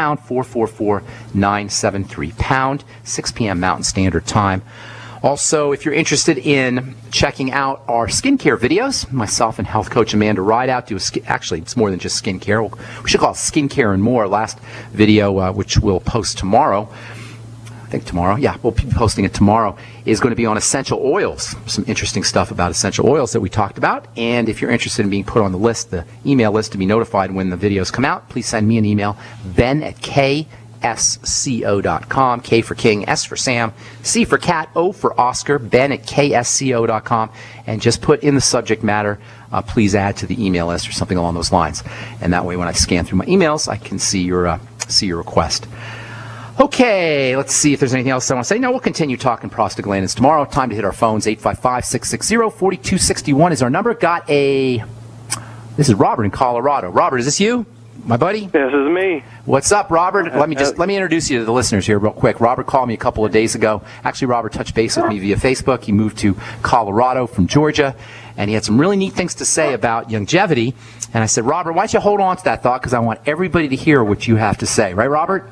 pound 444-973 pound, 6 p.m. Mountain Standard Time. Also, if you're interested in checking out our skincare videos, myself and health coach Amanda Rideout do actually, it's more than just skincare. We should call it Skincare and More. Last video, which we'll post tomorrow, I think tomorrow, yeah, we'll be posting it tomorrow, is going to be on essential oils. Some interesting stuff about essential oils that we talked about. And if you're interested in being put on the list, the email list to be notified when the videos come out, please send me an email, ben@ksco.com, K for King, S for Sam, C for Cat, O for Oscar, ben@ksco.com, and just put in the subject matter, please add to the email list or something along those lines. And that way when I scan through my emails, I can see your request. Okay, let's see if there's anything else I want to say. No, we'll continue talking prostaglandins tomorrow. Time to hit our phones. 855-660-4261 is our number. This is Robert in Colorado. Robert, is this you, my buddy? This is me. What's up, Robert? Let me introduce you to the listeners here real quick. Robert called me a couple of days ago. Actually, Robert touched base with me via Facebook. He moved to Colorado from Georgia, and he had some really neat things to say about longevity. And I said, Robert, why don't you hold on to that thought, because I want everybody to hear what you have to say. Right, Robert?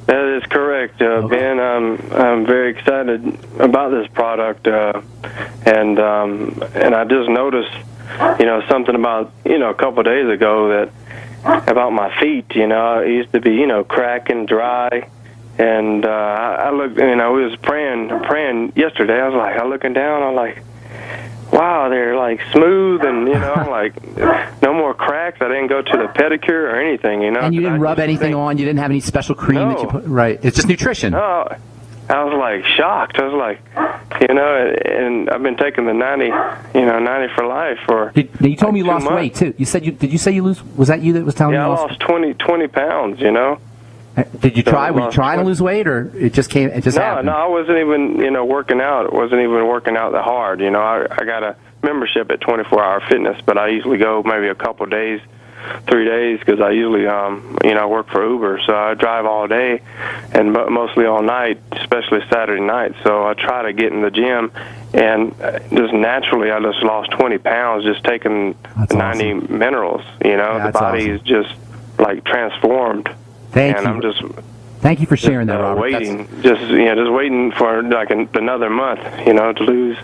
That is correct, Ben. I'm very excited about this product, and I just noticed, something about a couple of days ago that about my feet. I used to be cracked and dry, and I looked. We was praying yesterday. I was looking down. I'm like, wow, they're like smooth, and I'm like, no more cracks. I didn't go to the pedicure or anything, And you didn't rub anything on. You didn't have any special cream that you put. Right. It's just nutrition. No, I was like shocked. I was like, and I've been taking the 90 for life for. You told me you lost weight too. You said did you say you lose? Was that you that was telling me? Yeah, I lost 20 pounds. Did you try? Were you trying to lose weight, or it just came? It just happened? No, I wasn't even working out. It wasn't even working out that hard. I got a membership at 24 Hour Fitness, but I usually go maybe a couple of days, 3 days, because I usually work for Uber, so I drive all day and mostly all night, especially Saturday night. So I try to get in the gym, and just naturally I just lost 20 pounds just taking 90 minerals. The body is just like transformed. Thank you for sharing that, Robert. Waiting, just waiting for like another month, to lose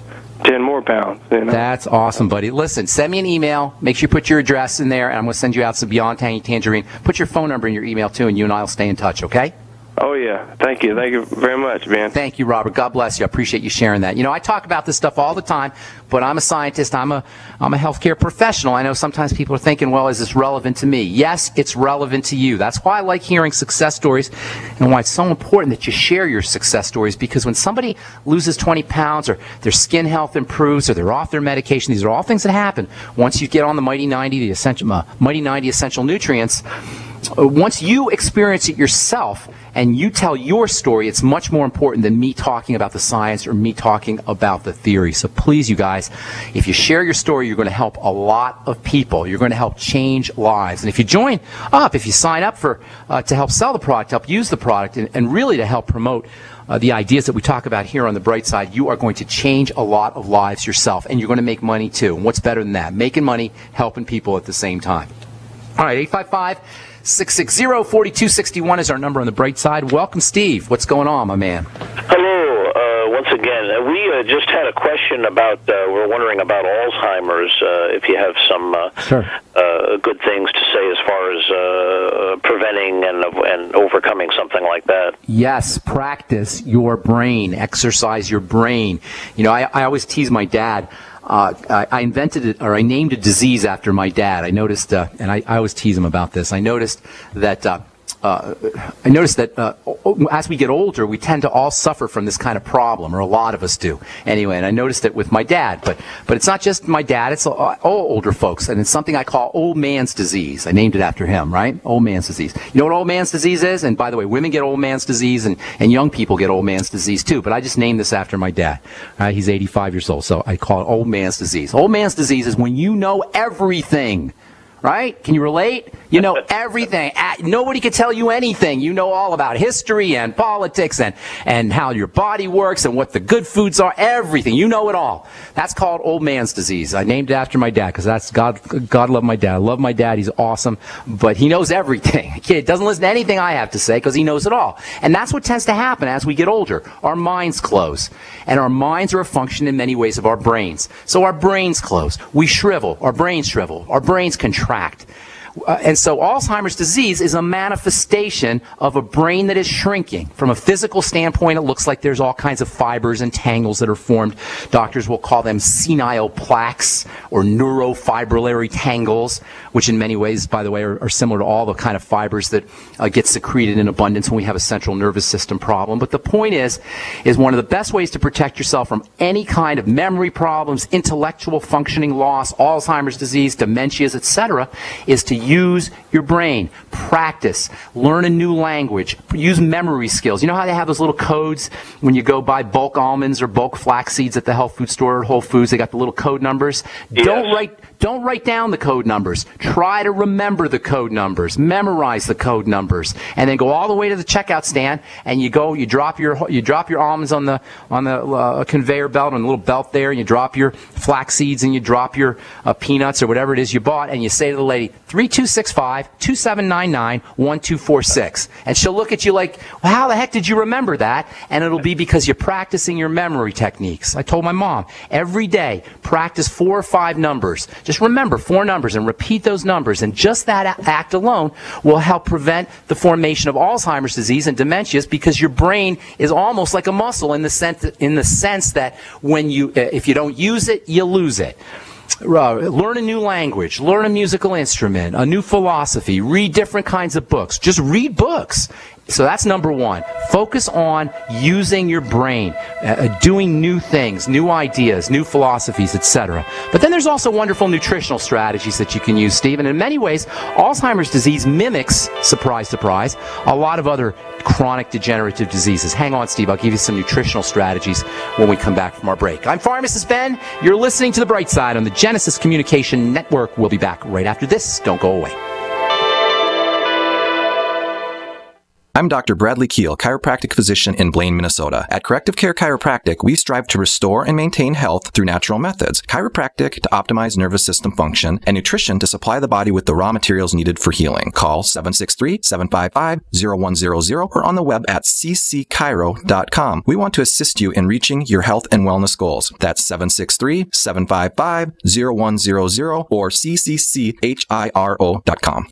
10 more pounds. That's awesome, buddy. Listen, send me an email. Make sure you put your address in there, and I'm going to send you out some Beyond Tangy Tangerine. Put your phone number in your email too, and you and I will stay in touch. Okay? Oh, yeah. Thank you. Thank you very much, man. Thank you, Robert. God bless you. I appreciate you sharing that. I talk about this stuff all the time, but I'm a scientist. I'm a healthcare professional. I know sometimes people are thinking, well, is this relevant to me? Yes, it's relevant to you. That's why I like hearing success stories and why it's so important that you share your success stories, because when somebody loses 20 pounds or their skin health improves or they're off their medication, these are all things that happen once you get on the Mighty 90, the Mighty 90 Essential Nutrients. Once you experience it yourself and you tell your story, it's much more important than me talking about the science or me talking about the theory. So please, you guys, if you share your story, you're going to help a lot of people. You're going to help change lives. And if you join up, if you sign up for to help sell the product, help use the product, and really to help promote the ideas that we talk about here on The Bright Side, you are going to change a lot of lives yourself, and you're going to make money too. And what's better than that? Making money, helping people at the same time. All right, 855-660-4261 is our number on The Bright Side. Welcome, Steve. What's going on, my man? Hello, once again. We just had a question about, we're wondering about Alzheimer's, if you have some good things to say as far as preventing and overcoming something like that. Yes, practice your brain, exercise your brain. I always tease my dad. I invented it, or I named a disease after my dad. I noticed, and I always tease him about this. I noticed that as we get older, we tend to all suffer from this kind of problem, or a lot of us do. Anyway, and I noticed it with my dad. But it's not just my dad, it's all older folks. And it's something I call old man's disease. I named it after him, right? Old man's disease. You know what old man's disease is? And by the way, women get old man's disease, and young people get old man's disease too. But I just named this after my dad. He's 85 years old, so I call it old man's disease. Old man's disease is when you know everything. right? Can you relate? You know everything. Nobody can tell you anything. You know all about history and politics and how your body works and what the good foods are, everything. You know it all. That's called old man's disease. I named it after my dad because that's God love my dad. I love my dad. He's awesome, but he knows everything. He doesn't listen to anything I have to say because he knows it all. And that's what tends to happen as we get older. Our minds close. And our minds are a function in many ways of our brains. So our brains close. We shrivel. Our brains shrivel. Our brains contract. And so Alzheimer's disease is a manifestation of a brain that is shrinking. From a physical standpoint, it looks like there's all kinds of fibers and tangles that are formed. Doctors will call them senile plaques or neurofibrillary tangles, which in many ways, by the way, are similar to all the kind of fibers that get secreted in abundance when we have a central nervous system problem. But the point is one of the best ways to protect yourself from any kind of memory problems, intellectual functioning loss, Alzheimer's disease, dementias, etc., is to use your brain, practice, learn a new language, use memory skills. You know how they have those little codes when you go buy bulk almonds or bulk flax seeds at the health food store or Whole Foods? They got the little code numbers. Yes. Don't write down the code numbers. Try to remember the code numbers. Memorize the code numbers, and then go all the way to the checkout stand. And you drop your almonds on the conveyor belt, on the little belt there. And you drop your flax seeds, and you drop your peanuts or whatever it is you bought, and you say to the lady, 3265-2799-1246, and she'll look at you like, well, how the heck did you remember that? And it'll be because you're practicing your memory techniques. I told my mom, every day practice 4 or 5 numbers. Just remember 4 numbers and repeat those numbers, and just that act alone will help prevent the formation of Alzheimer's disease and dementias, because your brain is almost like a muscle in the sense that when if you don't use it, you lose it. Learn a new language, learn a musical instrument, a new philosophy, read different kinds of books. Just read books. So that's number 1. Focus on using your brain, doing new things, new ideas, new philosophies, etc. But then there's also wonderful nutritional strategies that you can use, Steve. And in many ways, Alzheimer's disease mimics, surprise, surprise, a lot of other chronic degenerative diseases. Hang on, Steve. I'll give you some nutritional strategies when we come back from our break. I'm Pharmacist Ben. You're listening to The Bright Side on the Genesis Communication Network. We'll be back right after this. Don't go away. I'm Dr. Bradley Keel, chiropractic physician in Blaine, Minnesota. At Corrective Care Chiropractic, we strive to restore and maintain health through natural methods, chiropractic to optimize nervous system function, and nutrition to supply the body with the raw materials needed for healing. Call 763-755-0100 or on the web at ccchiro.com. We want to assist you in reaching your health and wellness goals. That's 763-755-0100 or ccchiro.com.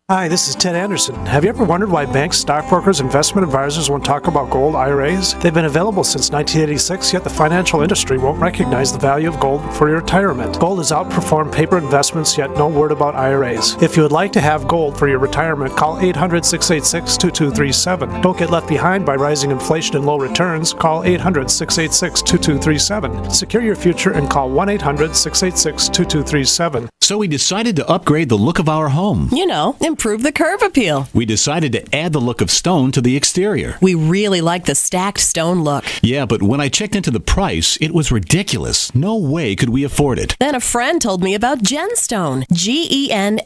Hi, this is Ted Anderson. Have you ever wondered why banks, stockbrokers, investment advisors won't talk about gold IRAs? They've been available since 1986, yet the financial industry won't recognize the value of gold for your retirement. Gold has outperformed paper investments, yet no word about IRAs. If you would like to have gold for your retirement, call 800-686-2237. Don't get left behind by rising inflation and low returns. Call 800-686-2237. Secure your future and call 1-800-686-2237. So we decided to upgrade the look of our home. You know, improve the curb appeal. We decided to add the look of stone to the exterior. We really like the stacked stone look. Yeah, but when I checked into the price, it was ridiculous. No way could we afford it. Then a friend told me about Genstone. Genstone.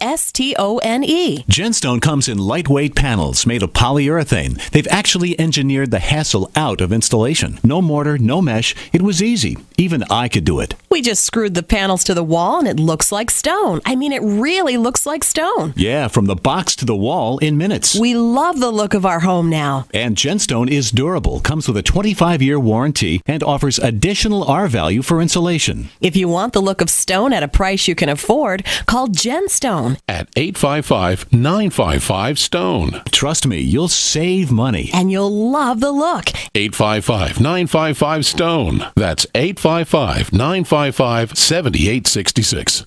Genstone comes in lightweight panels made of polyurethane. They've actually engineered the hassle out of installation. No mortar, no mesh. It was easy. Even I could do it. We just screwed the panels to the wall and it looks like stone. I mean, it really looks like stone. Yeah, from the box to the wall in minutes. We love the look of our home now. And Genstone is durable, comes with a 25-year warranty, and offers additional R value for insulation. If you want the look of stone at a price you can afford, call Genstone at 855-955-STONE. Trust me, you'll save money. And you'll love the look. 855-955-STONE. That's 855-955-7866.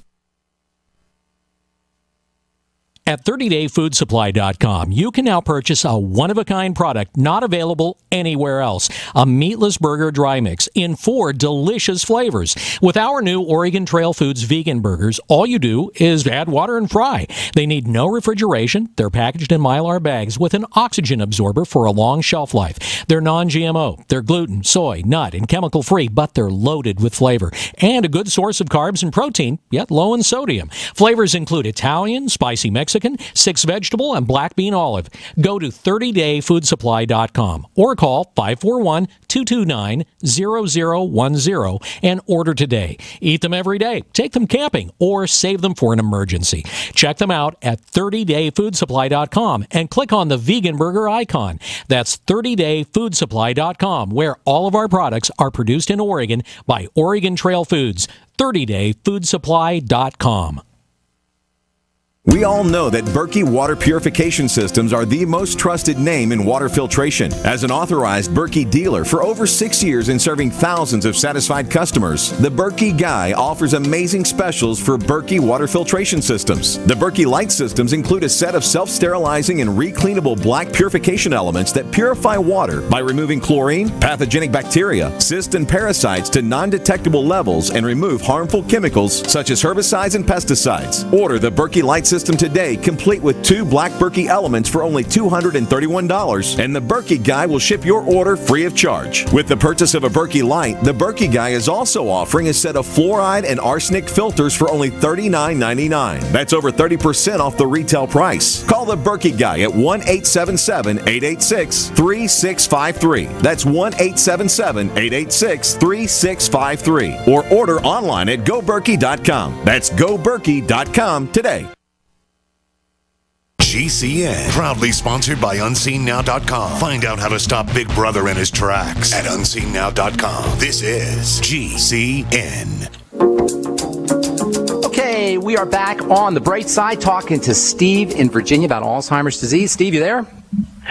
At 30dayfoodsupply.com, you can now purchase a one-of-a-kind product not available anywhere else. A meatless burger dry mix in 4 delicious flavors. With our new Oregon Trail Foods vegan burgers, all you do is add water and fry. They need no refrigeration. They're packaged in Mylar bags with an oxygen absorber for a long shelf life. They're non-GMO. They're gluten, soy, nut, and chemical-free, but they're loaded with flavor. And a good source of carbs and protein, yet low in sodium. Flavors include Italian, spicy Mexican, 6 vegetable, and black bean olive. Go to 30dayfoodsupply.com or call 541-229-0010 and order today. Eat them every day, take them camping, or save them for an emergency. Check them out at 30dayfoodsupply.com and click on the vegan burger icon. That's 30dayfoodsupply.com, where all of our products are produced in Oregon by Oregon Trail Foods. 30dayfoodsupply.com. We all know that Berkey Water Purification Systems are the most trusted name in water filtration. As an authorized Berkey dealer for over 6 years and serving thousands of satisfied customers, the Berkey Guy offers amazing specials for Berkey water filtration systems. The Berkey Light systems include a set of self-sterilizing and recleanable black purification elements that purify water by removing chlorine, pathogenic bacteria, cysts, and parasites to non-detectable levels and remove harmful chemicals such as herbicides and pesticides. Order the Berkey Light system today, complete with 2 black Berkey elements for only $231, and the Berkey Guy will ship your order free of charge. With the purchase of a Berkey Light, the Berkey Guy is also offering a set of fluoride and arsenic filters for only $39.99. That's over 30% off the retail price. Call the Berkey Guy at 1-877-886-3653. That's 1-877-886-3653. Or order online at goberkey.com. That's goberkey.com today. GCN, proudly sponsored by UnseenNow.com. Find out how to stop Big Brother in his tracks at UnseenNow.com. This is GCN. Okay, we are back on the bright side talking to Steve in Virginia about Alzheimer's disease. Steve, you there?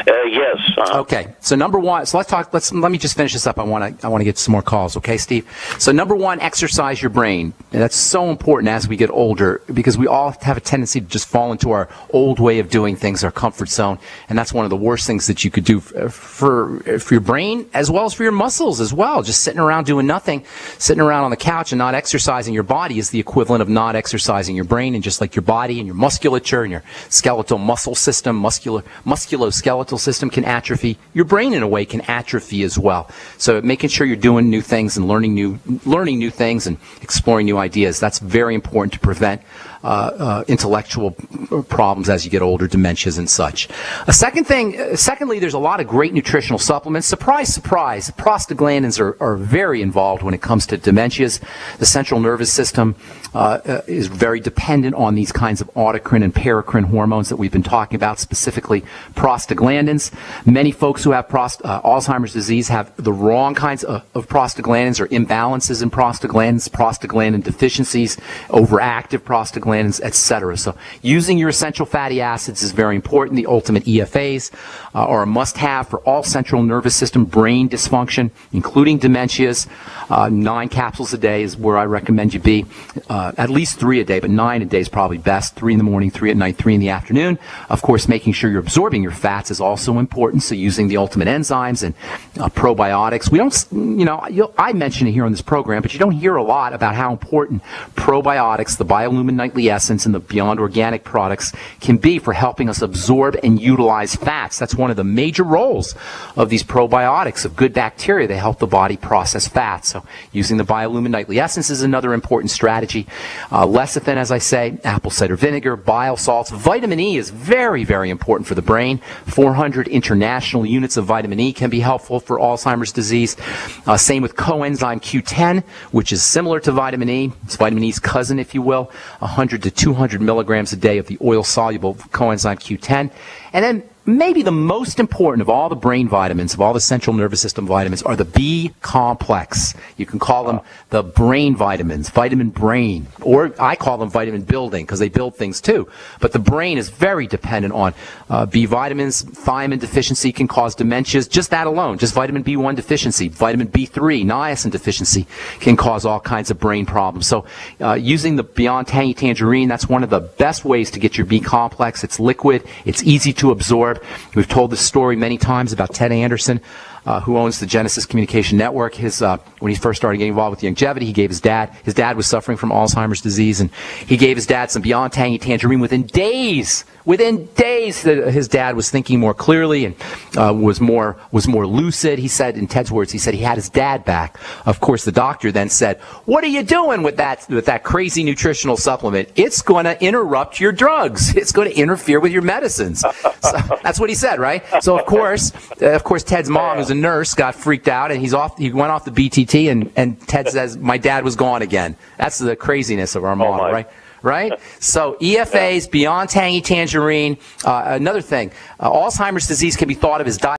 Yes. Okay. So number one, so let me just finish this up. I want to get some more calls. Okay, Steve? So number one, exercise your brain. And that's so important as we get older because we all have a tendency to just fall into our old way of doing things, our comfort zone. And that's one of the worst things that you could do for your brain as well as for your muscles as well. Just sitting around doing nothing, sitting around on the couch and not exercising your body is the equivalent of not exercising your brain. And just like your body and your musculature and your skeletal muscle system, musculoskeletal system can atrophy, your brain in a way can atrophy as well. So making sure you're doing new things and learning new things and exploring new ideas, that's very important to prevent intellectual problems as you get older, dementias and such. Secondly, there's a lot of great nutritional supplements. Surprise, surprise, prostaglandins are very involved when it comes to dementias. The central nervous system is very dependent on these kinds of autocrine and paracrine hormones that we've been talking about, specifically prostaglandins. Many folks who have Alzheimer's disease have the wrong kinds of prostaglandins or imbalances in prostaglandin deficiencies, overactive prostaglandins, etc. So using your essential fatty acids is very important. The ultimate EFAs are a must-have for all central nervous system brain dysfunction, including dementias. 9 capsules a day is where I recommend you be. At least 3 a day, but 9 a day is probably best. 3 in the morning, 3 at night, 3 in the afternoon. Of course, making sure you're absorbing your fats is also important. So using the ultimate enzymes and probiotics. We don't, I mention it here on this program, but you don't hear a lot about how important probiotics, the Biolumin Nightly Essence, and the Beyond Organic products can be for helping us absorb and utilize fats. That's one of the major roles of these probiotics, of good bacteria. They help the body process fats. So using the Biolumin Nightly Essence is another important strategy. Lecithin, as I say, apple cider vinegar, bile salts. Vitamin E is very, very important for the brain. 400 international units of vitamin E can be helpful for Alzheimer's disease. Same with coenzyme Q10, which is similar to vitamin E. It's vitamin E's cousin, if you will. 100 to 200 milligrams a day of the oil-soluble coenzyme Q10. And then maybe the most important of all the brain vitamins, of all the central nervous system vitamins, are the B complex. You can call them the brain vitamins, vitamin brain, or I call them vitamin building because they build things too. But the brain is very dependent on B vitamins. Thiamine deficiency can cause dementias. Just that alone, just vitamin B1 deficiency, vitamin B3, niacin deficiency can cause all kinds of brain problems. So using the Beyond Tangy Tangerine, that's one of the best ways to get your B complex. It's liquid. It's easy to absorb. We've told this story many times about Ted Anderson, who owns the Genesis Communication Network. When he first started getting involved with longevity, he gave his dad was suffering from Alzheimer's disease, and he gave his dad some Beyond Tangy Tangerine within days. His dad was thinking more clearly and was more lucid. He said, in Ted's words, he said he had his dad back. Of course, the doctor then said, "What are you doing with that crazy nutritional supplement? It's going to interrupt your drugs. It's going to interfere with your medicines." So that's what he said, right? So of course, Ted's mom, who's a nurse, got freaked out, and he went off the BTT, and Ted says, "My dad was gone again." That's the craziness of our model, right? Right? So EFAs, Beyond Tangy Tangerine. Another thing, Alzheimer's disease can be thought of as